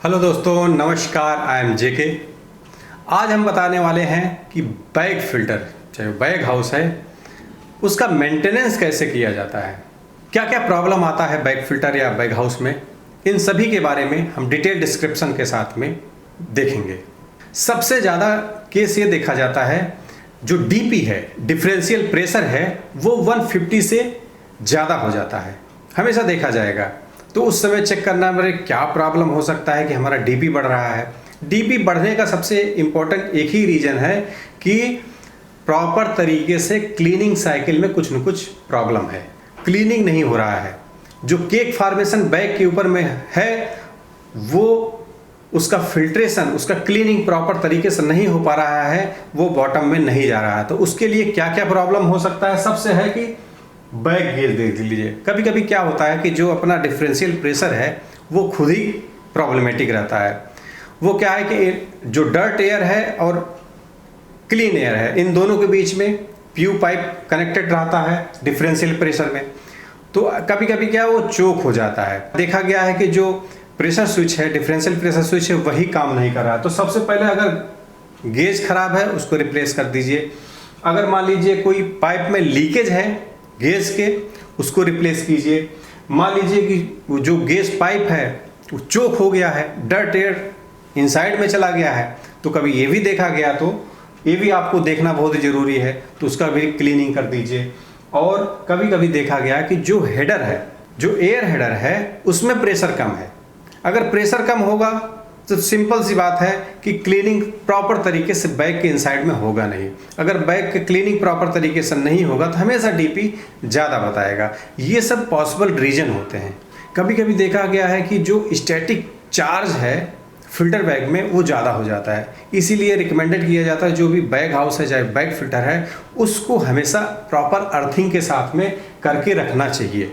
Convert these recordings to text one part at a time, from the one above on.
Hello दोस्तों, नमस्कार। I am जेके। आज हम बताने वाले हैं कि बैग फिल्टर, चाहे बैग हाउस है, उसका मेंटेनेंस कैसे किया जाता है, क्या क्या प्रॉब्लम आता है बैग फिल्टर या बैग हाउस में। इन सभी के बारे में हम डिटेल डिस्क्रिप्शन के साथ में देखेंगे। सबसे ज़्यादा केस ये देखा जाता है, जो डीपी है, डिफरेंशियल प्रेशर है, वो 150 से ज़्यादा हो जाता है, हमेशा देखा जाएगा। तो उस समय चेक करना मेरे क्या प्रॉब्लम हो सकता है कि हमारा डीपी बढ़ रहा है। डीपी बढ़ने का सबसे इम्पोर्टेंट एक ही रीज़न है कि प्रॉपर तरीके से क्लीनिंग साइकिल में कुछ न कुछ प्रॉब्लम है, क्लीनिंग नहीं हो रहा है। जो केक फार्मेशन बैग के ऊपर में है, वो उसका फिल्ट्रेशन, उसका क्लीनिंग प्रॉपर तरीके से नहीं हो पा रहा है, वो बॉटम में नहीं जा रहा है। तो उसके लिए क्या क्या प्रॉब्लम हो सकता है, सबसे है कि बैग गेज देख लीजिए। कभी कभी क्या होता है कि जो अपना डिफरेंशियल प्रेशर है वो खुद ही प्रॉब्लमेटिक रहता है। वो क्या है कि जो डर्ट एयर है और क्लीन एयर है, इन दोनों के बीच में प्यू पाइप कनेक्टेड रहता है डिफरेंशियल प्रेशर में। तो कभी कभी क्या वो चोक हो जाता है। देखा गया है कि जो प्रेशर स्विच है, डिफरेंशियल प्रेशर स्विच है, वही काम नहीं कर रहा है। तो सबसे पहले अगर गेज खराब है उसको रिप्लेस कर दीजिए। अगर मान लीजिए कोई पाइप में लीकेज है गेज के, उसको रिप्लेस कीजिए। मान लीजिए कि जो गेज पाइप है वो चोक हो गया है, डर्ट एयर इनसाइड में चला गया है, तो कभी ये भी देखा गया, तो ये भी आपको देखना बहुत ज़रूरी है, तो उसका भी क्लीनिंग कर दीजिए। और कभी कभी देखा गया कि जो हेडर है, जो एयर हेडर है, उसमें प्रेशर कम है। अगर प्रेशर कम होगा तो सिंपल सी बात है कि क्लीनिंग प्रॉपर तरीके से बैग के इनसाइड में होगा नहीं। अगर बैग के क्लीनिंग प्रॉपर तरीके से नहीं होगा तो हमेशा डीपी ज़्यादा बताएगा। ये सब पॉसिबल रीजन होते हैं। कभी कभी देखा गया है कि जो स्टैटिक चार्ज है फिल्टर बैग में वो ज़्यादा हो जाता है। इसीलिए रिकमेंडेड किया जाता है जो भी बैग हाउस है, चाहे बैग फिल्टर है, उसको हमेशा प्रॉपर अर्थिंग के साथ में करके रखना चाहिए।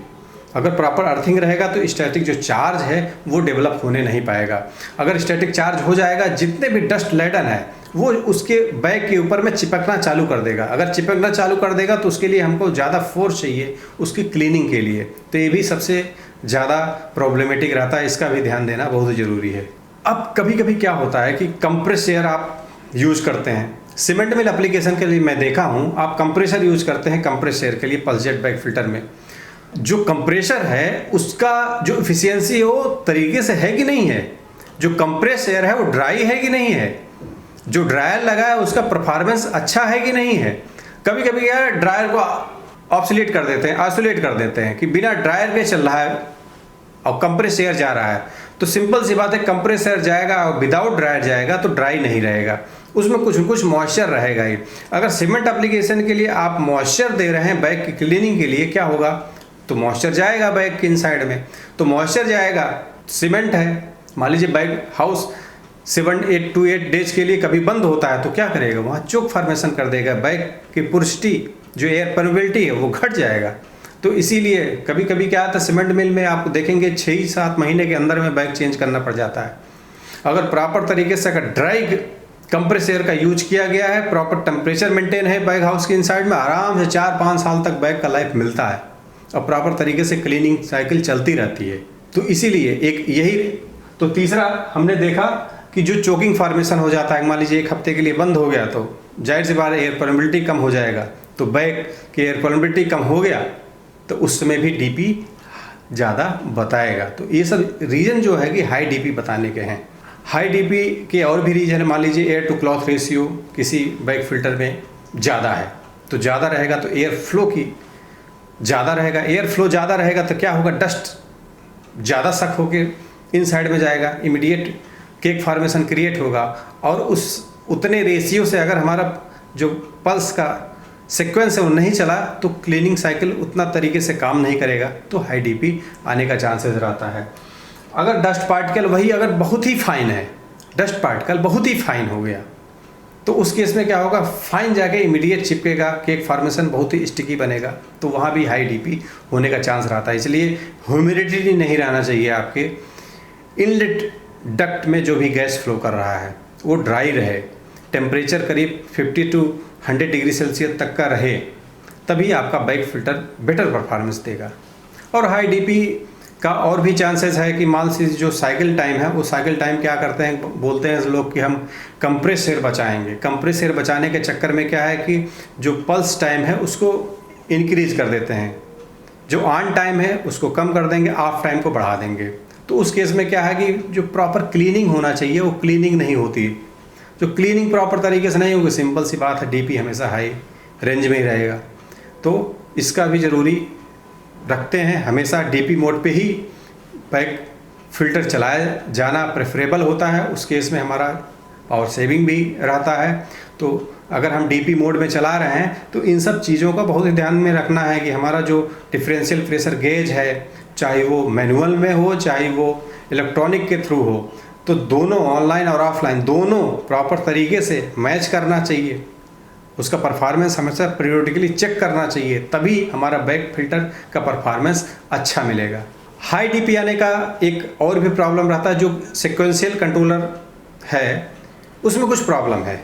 अगर प्रॉपर अर्थिंग रहेगा तो स्टैटिक जो चार्ज है वो डेवलप होने नहीं पाएगा। अगर स्टैटिक चार्ज हो जाएगा, जितने भी डस्ट लेडन है वो उसके बैग के ऊपर में चिपकना चालू कर देगा। अगर चिपकना चालू कर देगा तो उसके लिए हमको ज़्यादा फोर्स चाहिए उसकी क्लीनिंग के लिए। तो ये भी सबसे ज़्यादा प्रॉब्लमेटिक रहता है, इसका भी ध्यान देना बहुत ज़रूरी है। अब कभी कभी क्या होता है कि कंप्रेस एयर आप यूज़ करते हैं। सीमेंट मिल एप्लीकेशन के लिए मैं देखा हूँ आप कंप्रेसर यूज़ करते हैं कंप्रेस एयर के लिए पल्स जेट बैग फिल्टर में। जो कंप्रेसर है उसका जो एफिशिएंसी है वो तरीके से है कि नहीं है, जो कंप्रेस एयर है वो ड्राई है कि नहीं है, जो ड्रायर लगा है उसका परफॉर्मेंस अच्छा है कि नहीं है। कभी कभी यार ड्रायर को ऑब्सोलेट कर देते हैं, आइसोलेट कर देते हैं कि बिना ड्रायर के चल रहा है और कंप्रेस एयर जा रहा है। तो सिंपल सी बात है, कंप्रेस एयर जाएगा और विदाउट ड्रायर जाएगा तो ड्राई नहीं रहेगा, उसमें कुछ न कुछ मॉइस्चर रहेगा ही। अगर सीमेंट एप्लीकेशन के लिए आप मॉइस्चर दे रहे हैं बैग की क्लीनिंग के लिए, क्या होगा, तो मॉइस्चर जाएगा बैग के इनसाइड में। तो मॉइस्चर जाएगा, सीमेंट है, मान लीजिए बैग हाउस 7 to 8 डेज के लिए कभी बंद होता है तो क्या करेगा, वहाँ चोक फॉर्मेशन कर देगा, बैग की पुरुषटी जो एयर परमेबिलिटी है वो घट जाएगा। तो इसीलिए कभी कभी क्या आता है, सीमेंट मिल में आप देखेंगे 6-7 महीने के अंदर में बैग चेंज करना पड़ जाता है। अगर प्रॉपर तरीके से अगर ड्राई कंप्रेस एयर का यूज किया गया है, प्रॉपर टेम्परेचर मेंटेन है बैग हाउस के इनसाइड में, आराम से 4-5 साल तक बैग का लाइफ मिलता है और प्रॉपर तरीके से क्लीनिंग साइकिल चलती रहती है। तो इसीलिए एक यही। तो तीसरा हमने देखा कि जो चोकिंग फॉर्मेशन हो जाता है, मान लीजिए 1 हफ्ते के लिए बंद हो गया तो जाहिर सी बात है एयर परमेबिलिटी कम हो जाएगा। तो बैग की एयर परमेबिलिटी कम हो गया तो उस समय भी डीपी ज़्यादा बताएगा। तो ये सब रीज़न जो है कि हाई डीपी बताने के हैं। हाई डीपी के और भी रीज़न है, मान लीजिए एयर टू क्लॉथ रेशियो किसी बैग फिल्टर में ज़्यादा है, तो ज़्यादा रहेगा तो एयर फ्लो की ज़्यादा रहेगा। एयर फ्लो ज़्यादा रहेगा तो क्या होगा, डस्ट ज़्यादा सक होके इन साइड में जाएगा, इमीडिएट केक फॉर्मेशन क्रिएट होगा। और उस उतने रेशियो से अगर हमारा जो पल्स का सीक्वेंस है वो नहीं चला तो क्लीनिंग साइकिल उतना तरीके से काम नहीं करेगा, तो हाई डीपी आने का चांसेस रहता है। अगर डस्ट पार्टिकल वही अगर बहुत ही फाइन है, डस्ट पार्टिकल बहुत ही फाइन हो गया, तो उस केस में क्या होगा, फाइन जाके इमीडिएट चिपकेगा, केक फॉर्मेशन बहुत ही स्टिकी बनेगा, तो वहाँ भी हाई डीपी होने का चांस रहता है। इसलिए ह्यूमिडिटी नहीं रहना चाहिए आपके इनलेट डक्ट में जो भी गैस फ्लो कर रहा है वो ड्राई रहे, टेम्परेचर करीब 50 to 100 डिग्री सेल्सियस तक का रहे, तभी आपका बैग फिल्टर बेटर परफॉर्मेंस देगा। और हाई डीपी का और भी चांसेस है कि मान लीजिए जो साइकिल टाइम है, वो साइकिल टाइम क्या करते हैं, बोलते हैं लोग कि हम कंप्रेस एयर बचाएंगे। कंप्रेस एयर बचाने के चक्कर में क्या है कि जो पल्स टाइम है उसको इंक्रीज कर देते हैं, जो ऑन टाइम है उसको कम कर देंगे, ऑफ टाइम को बढ़ा देंगे। तो उस केस में क्या है कि जो प्रॉपर क्लीनिंग होना चाहिए वो क्लीनिंग नहीं होती। जो क्लीनिंग प्रॉपर तरीके से नहीं होगी, सिंपल सी बात है, डीपी हमेशा हाई रेंज में ही रहेगा। तो इसका भी ज़रूरी रखते हैं, हमेशा डीपी मोड पे ही बैग फिल्टर चलाया जाना प्रेफरेबल होता है। उस केस में हमारा पावर सेविंग भी रहता है। तो अगर हम डीपी मोड में चला रहे हैं तो इन सब चीज़ों का बहुत ही ध्यान में रखना है कि हमारा जो डिफरेंशियल प्रेशर गेज है, चाहे वो मैनुअल में हो चाहे वो इलेक्ट्रॉनिक के थ्रू हो, तो दोनों ऑनलाइन और ऑफलाइन दोनों प्रॉपर तरीके से मैच करना चाहिए। उसका परफॉर्मेंस हमेशा पीरियोडिकली चेक करना चाहिए, तभी हमारा बैग फिल्टर का परफॉर्मेंस अच्छा मिलेगा। हाई डीपी आने का एक और भी प्रॉब्लम रहता है, जो सिक्वेंशियल कंट्रोलर है उसमें कुछ प्रॉब्लम है,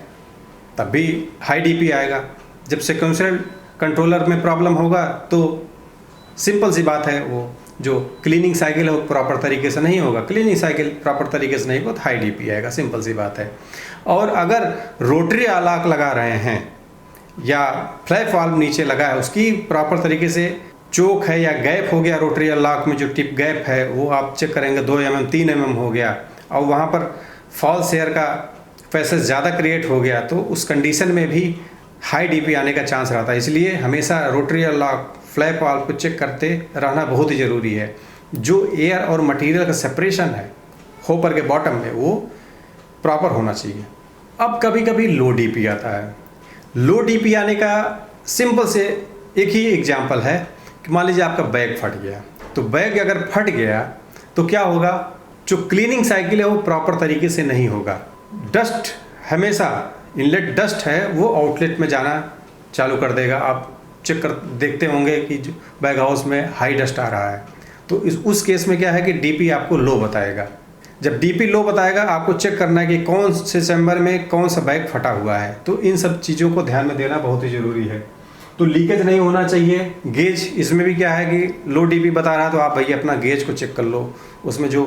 तब भी हाई डीपी आएगा। जब सिक्वेंशियल कंट्रोलर में प्रॉब्लम होगा तो सिंपल सी बात है, वो जो क्लीनिंग साइकिल है वो प्रॉपर तरीके से नहीं होगा। क्लीनिंग साइकिल प्रॉपर तरीके से नहीं होगा तो हाई डीपी आएगा, सिंपल सी बात है। और अगर रोटरी लॉक लगा रहे हैं या फ्लैप वाल्व नीचे लगा है, उसकी प्रॉपर तरीके से चोक है या गैप हो गया, रोटरी लॉक में जो टिप गैप है वो आप चेक करेंगे 2 mm 3 mm हो गया, और वहाँ पर फॉल्स एयर का पैसेज ज़्यादा क्रिएट हो गया, तो उस कंडीशन में भी हाई डीपी आने का चांस रहता है। इसलिए हमेशा रोटरी लॉक फ्लैप वाल्व को चेक करते रहना बहुत ही ज़रूरी है। जो एयर और मटेरियल का सेपरेशन है होपर के बॉटम में, वो प्रॉपर होना चाहिए। अब कभी कभी लो डीपी आता है। लो डीपी आने का सिंपल से एक ही एग्जांपल है कि मान लीजिए आपका बैग फट गया, तो बैग अगर फट गया तो क्या होगा, जो क्लीनिंग साइकिल है वो प्रॉपर तरीके से नहीं होगा। डस्ट हमेशा, इनलेट डस्ट है वो आउटलेट में जाना चालू कर देगा। आप चेक कर देखते होंगे कि बैग हाउस में हाई डस्ट आ रहा है, तो उस केस में क्या है कि डीपी आपको लो बताएगा। जब डीपी लो बताएगा, आपको चेक करना है कि कौन से चैम्बर में कौन सा बैग फटा हुआ है। तो इन सब चीज़ों को ध्यान में देना बहुत ही ज़रूरी है। तो लीकेज नहीं होना चाहिए। गेज, इसमें भी क्या है कि लो डीपी बता रहा है तो आप भैया अपना गेज को चेक कर लो, उसमें जो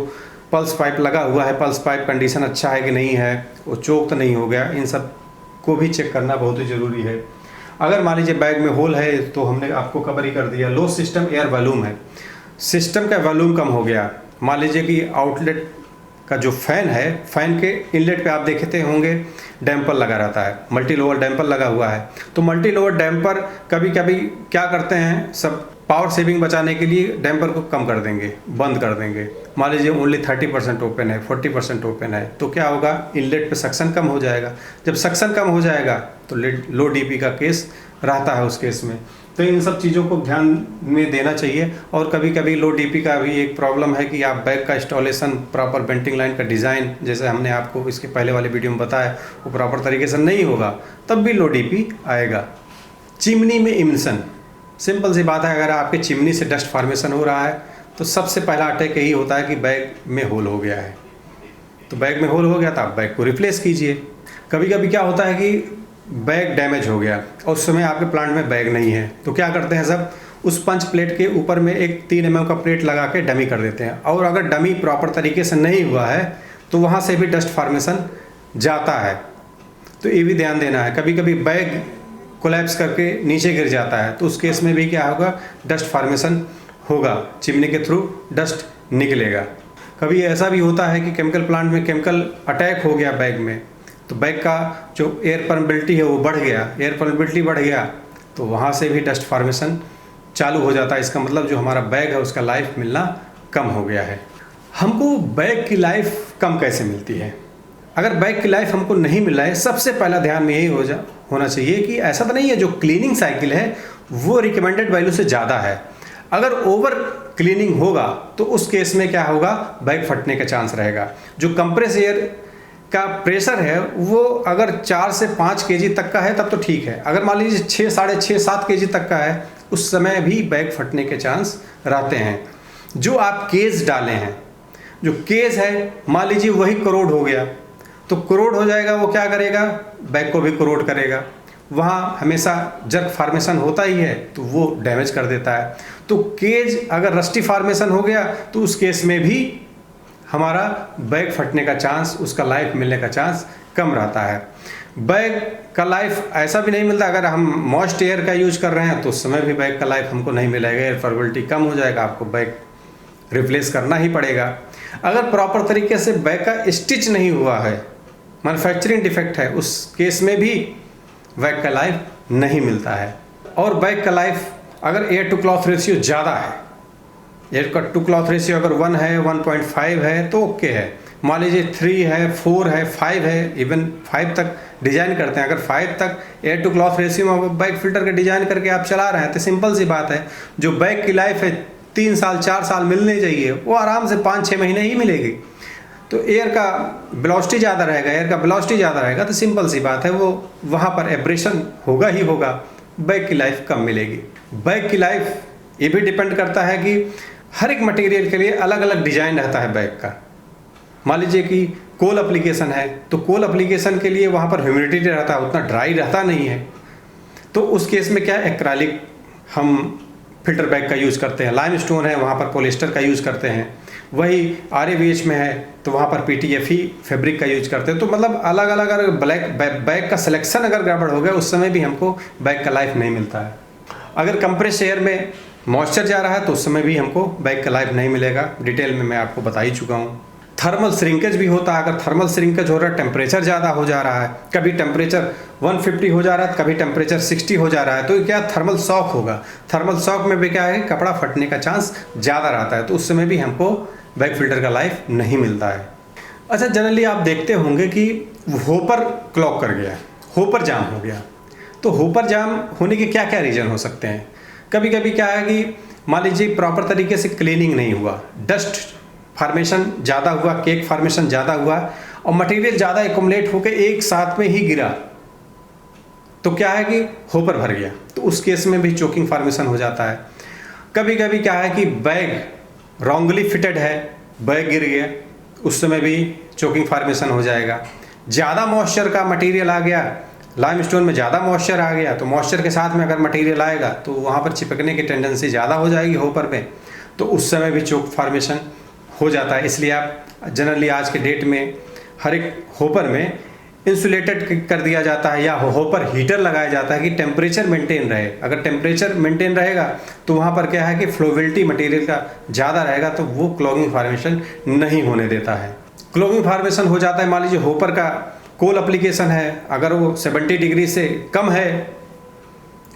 पल्स पाइप लगा हुआ है, पल्स पाइप कंडीशन अच्छा है कि नहीं है, वो चोक तो नहीं हो गया, इन सब को भी चेक करना बहुत ही ज़रूरी है। अगर मान लीजिए बैग में होल है तो हमने आपको कवर ही कर दिया। लो सिस्टम एयर वॉल्यूम है, सिस्टम का वॉल्यूम कम हो गया। मान लीजिए कि आउटलेट का जो फैन है, फैन के इनलेट पे आप देखते होंगे डैम्पर लगा रहता है, मल्टी लोअर डैम्पर लगा हुआ है। तो मल्टी लोअर डैम्पर कभी कभी क्या करते हैं, सब पावर सेविंग बचाने के लिए डैम्पर को कम कर देंगे, बंद कर देंगे। मान लीजिए ओनली 30% ओपन है, 40% ओपन है, तो क्या होगा, इनलेट पे सक्शन कम हो जाएगा। जब सक्शन कम हो जाएगा तो लो डीपी का केस रहता है उस केस में। तो इन सब चीज़ों को ध्यान में देना चाहिए। और कभी कभी लो डीपी का भी एक प्रॉब्लम है कि आप बैग का इंस्टॉलेशन, प्रॉपर बेंटिंग लाइन का डिज़ाइन, जैसे हमने आपको इसके पहले वाले वीडियो में बताया, वो प्रॉपर तरीके से नहीं होगा, तब भी लो डीपी आएगा। चिमनी में इमिशन, सिंपल सी बात है, अगर आपके चिमनी से डस्ट फॉर्मेशन हो रहा है तो सबसे पहला अटैक यही होता है कि बैग में होल हो गया है। तो बैग में होल हो गया तो आप बैग को रिप्लेस कीजिए। कभी कभी क्या होता है कि बैग डैमेज हो गया और उस समय आपके प्लांट में बैग नहीं है, तो क्या करते हैं सब, उस पंच प्लेट के ऊपर में एक 3 mm का प्लेट लगा के डमी कर देते हैं। और अगर डमी प्रॉपर तरीके से नहीं हुआ है तो वहाँ से भी डस्ट फॉर्मेशन जाता है। तो ये भी ध्यान देना है। कभी कभी बैग कोलैप्स करके नीचे गिर जाता है, तो उस केस में भी क्या होगा, डस्ट फॉर्मेशन होगा, चिमनी के थ्रू डस्ट निकलेगा। कभी ऐसा भी होता है कि केमिकल प्लांट में केमिकल अटैक हो गया बैग में, तो बैग का जो एयर परमेबिलिटी है वो बढ़ गया, एयर परमेबिलिटी बढ़ गया तो वहाँ से भी डस्ट फॉर्मेशन चालू हो जाता है। इसका मतलब जो हमारा बैग है उसका लाइफ मिलना कम हो गया है। हमको बैग की लाइफ कम कैसे मिलती है? अगर बैग की लाइफ हमको नहीं मिल रहा है, सबसे पहला ध्यान में यही होना चाहिए कि ऐसा तो नहीं है जो क्लीनिंग साइकिल है वो रिकमेंडेड वैल्यू से ज़्यादा है। अगर ओवर क्लीनिंग होगा तो उस केस में क्या होगा, बैग फटने का चांस रहेगा। जो कंप्रेस एयर का प्रेशर है वो अगर 4 से 5 kg तक का है तब तो ठीक है। अगर मान लीजिए 6, 6.5, 7 kg तक का है, उस समय भी बैग फटने के चांस रहते हैं। जो आप केज डाले हैं, जो केज है मान लीजिए वही करोड़ हो गया, तो करोड़ हो जाएगा, वो क्या करेगा, बैग को भी करोड़ करेगा। वहाँ हमेशा जर्क फॉर्मेशन होता ही है तो वो डैमेज कर देता है। तो केज अगर रस्टी फॉर्मेशन हो गया तो उस केस में भी हमारा बैग फटने का चांस, उसका लाइफ मिलने का चांस कम रहता है। बैग का लाइफ ऐसा भी नहीं मिलता, अगर हम मॉइस्ट एयर का यूज कर रहे हैं तो उस समय भी बैग का लाइफ हमको नहीं मिलेगा, एयर फॉर्मेबिलिटी कम हो जाएगा, आपको बैग रिप्लेस करना ही पड़ेगा। अगर प्रॉपर तरीके से बैग का स्टिच नहीं हुआ है, मैन्युफैक्चरिंग डिफेक्ट है, उस केस में भी बैग का लाइफ नहीं मिलता है। और बैग का लाइफ अगर एयर टू क्लॉथ रेशियो ज़्यादा है, एयर का टू क्लॉथ रेशियो अगर 1 है, 1.5 है तो ओके है। मान लीजिए 3 है, 4 है, 5 है, इवन 5 तक डिज़ाइन करते हैं। अगर 5 तक एयर टू क्लॉथ रेशियो में बैग फिल्टर का डिज़ाइन करके आप चला रहे हैं तो सिंपल सी बात है, जो बैग की लाइफ है 3 साल 4 साल मिलने चाहिए वो आराम से 5-6 महीने ही मिलेगी। तो एयर का वेलोसिटी ज़्यादा रहेगा, एयर का वेलोसिटी ज़्यादा रहेगा तो सिंपल सी बात है वो वहाँ पर एब्रेशन होगा ही होगा, बैग की लाइफ कम मिलेगी। बैग की लाइफ ये भी डिपेंड करता है कि हर एक मटेरियल के लिए अलग अलग डिज़ाइन रहता है बैग का। मान लीजिए कि कोल एप्लीकेशन है तो कोल एप्लीकेशन के लिए वहाँ पर ह्यूमिडिटी रहता है, उतना ड्राई रहता नहीं है, तो उस केस में क्या एक्राइलिक हम फिल्टर बैग का यूज़ करते हैं। लाइमस्टोन है वहाँ पर पॉलिएस्टर का यूज़ करते हैं। वही RAVH में है तो वहाँ पर PTFE फैब्रिक का यूज करते हैं। तो मतलब अलग अलग अगर बैग का सिलेक्शन अगर गड़बड़ हो गया उस समय भी हमको बैग का लाइफ नहीं मिलता है। अगर कंप्रेस एयर में मॉइस्चर जा रहा है तो उस समय भी हमको बैग का लाइफ नहीं मिलेगा। डिटेल में मैं आपको बता ही चुका हूँ। थर्मल श्रिंकेज भी होता है। अगर थर्मल श्रिंकेज हो रहा है, टेम्परेचर ज़्यादा हो जा रहा है, कभी टेम्परेचर 150 हो जा रहा है, कभी टेम्परेचर 60 हो जा रहा है, तो क्या थर्मल शॉक होगा। थर्मल शॉक में भी क्या है, कपड़ा फटने का चांस ज़्यादा रहता है, तो उस समय भी हमको बैग फिल्टर का लाइफ नहीं मिलता है। अच्छा, जनरली आप देखते होंगे कि होपर क्लॉग कर गया, होपर जाम हो गया, तो होपर जाम होने के क्या क्या रीज़न हो सकते हैं। कभी कभी क्या है कि मान लीजिए प्रॉपर तरीके से क्लीनिंग नहीं हुआ, डस्ट फार्मेशन ज़्यादा हुआ, केक फार्मेशन ज़्यादा हुआ और मटेरियल ज़्यादा एकुमुलेट होकर एक साथ में ही गिरा, तो क्या है कि होपर भर गया, तो उस केस में भी चोकिंग फार्मेशन हो जाता है। कभी कभी क्या है कि बैग रॉन्गली फिटेड है, बैग गिर गया, उस समय भी चोकिंग फार्मेशन हो जाएगा। ज़्यादा मॉइस्चर का मटेरियल आ गया, लाइमस्टोन में ज़्यादा मॉइस्चर आ गया, तो मॉइस्चर के साथ में अगर मटेरियल आएगा तो वहाँ पर चिपकने की टेंडेंसी ज़्यादा हो जाएगी होपर में, तो उस समय भी चोक फार्मेशन हो जाता है। इसलिए आप जनरली आज के डेट में हर एक होपर में इंसुलेटेड कर दिया जाता है या होपर हीटर लगाया जाता है कि टेम्परेचर मेंटेन रहे। अगर टेम्परेचर मेंटेन रहेगा तो वहाँ पर क्या है कि फ्लोबिलिटी मटेरियल का ज़्यादा रहेगा, तो वो क्लॉगिंग फार्मेशन नहीं होने देता है। क्लॉगिंग फार्मेशन हो जाता है, मान लीजिए होपर का कोल एप्लीकेशन है, अगर वो 70 डिग्री से कम है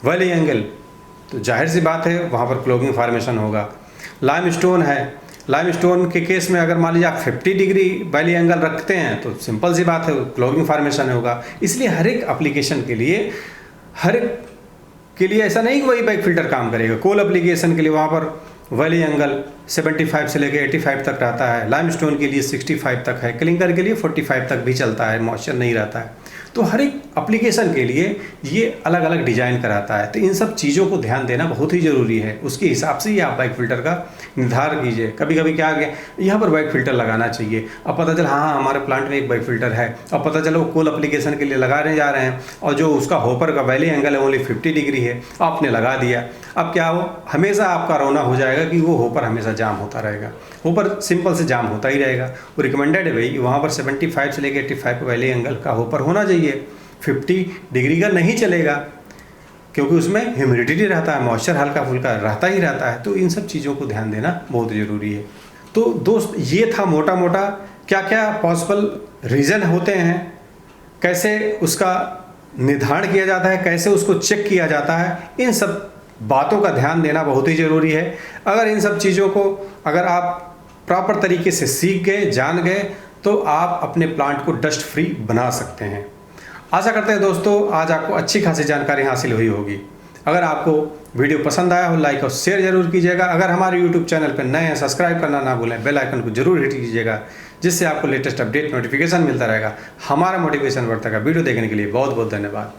वैली एंगल, तो जाहिर सी बात है वहाँ पर क्लॉगिंग फार्मेशन होगा। लाइमस्टोन है, लाइमस्टोन के केस में अगर मान लीजिए आप 50 डिग्री वैली एंगल रखते हैं तो सिंपल सी बात है क्लॉगिंग फार्मेशन होगा। इसलिए हर एक एप्लीकेशन के लिए, हर एक के लिए ऐसा नहीं कि वही बैग फिल्टर काम करेगा। कोल एप्लीकेशन के लिए वहाँ पर वैली एंगल 75 से लेकर 85 तक रहता है, लाइमस्टोन के लिए 65 तक है, क्लिंकर के लिए 45 तक भी चलता है, मॉइस्चर नहीं रहता है। तो हर एक एप्लीकेशन के लिए ये अलग अलग डिज़ाइन कराता है, तो इन सब चीज़ों को ध्यान देना बहुत ही ज़रूरी है। उसके हिसाब से ही आप बैग फिल्टर का निर्धारण कीजिए। कभी कभी क्या है यहाँ पर बैग फिल्टर लगाना चाहिए, अब पता चला हाँ हमारे प्लांट में एक बैग फिल्टर है, अब पता चला वो कोल एप्लीकेशन के लिए लगाने जा रहे हैं और जो उसका होपर का वैली एंगल है ओनली 50 डिग्री है, आपने लगा दिया। अब क्या हो, हमेशा आपका रोना हो जाएगा कि वो होपर हमेशा जाम होता रहेगा। होपर सिंपल से जाम होता ही रहेगा। वो रिकमेंडेड है भाई वहाँ पर 75 से लेकर 85 वैली एंगल का होपर होना चाहिए, 50 डिग्री का नहीं चलेगा, क्योंकि उसमें ह्यूमिडिटी रहता है, मॉइस्चर हल्का फुल्का रहता ही रहता है। तो इन सब चीज़ों को ध्यान देना बहुत ज़रूरी है। तो दोस्त, ये था मोटा मोटा क्या क्या पॉसिबल रीज़न होते हैं, कैसे उसका निर्धारण किया जाता है, कैसे उसको चेक किया जाता है, इन सब बातों का ध्यान देना बहुत ही ज़रूरी है। अगर इन सब चीज़ों को अगर आप प्रॉपर तरीके से सीख गए, जान गए, तो आप अपने प्लांट को डस्ट फ्री बना सकते हैं। आशा करते हैं दोस्तों आज आपको अच्छी खासी जानकारी हासिल हुई होगी। अगर आपको वीडियो पसंद आया हो लाइक और शेयर जरूर कीजिएगा। अगर हमारे यूट्यूब चैनल पर नए हैं सब्सक्राइब करना ना भूलें, बेल आइकन को जरूर हिट कीजिएगा, जिससे आपको लेटेस्ट अपडेट नोटिफिकेशन मिलता रहेगा। हमारा मोटिवेशन बढ़ता रहेगा। वीडियो देखने के लिए बहुत बहुत धन्यवाद।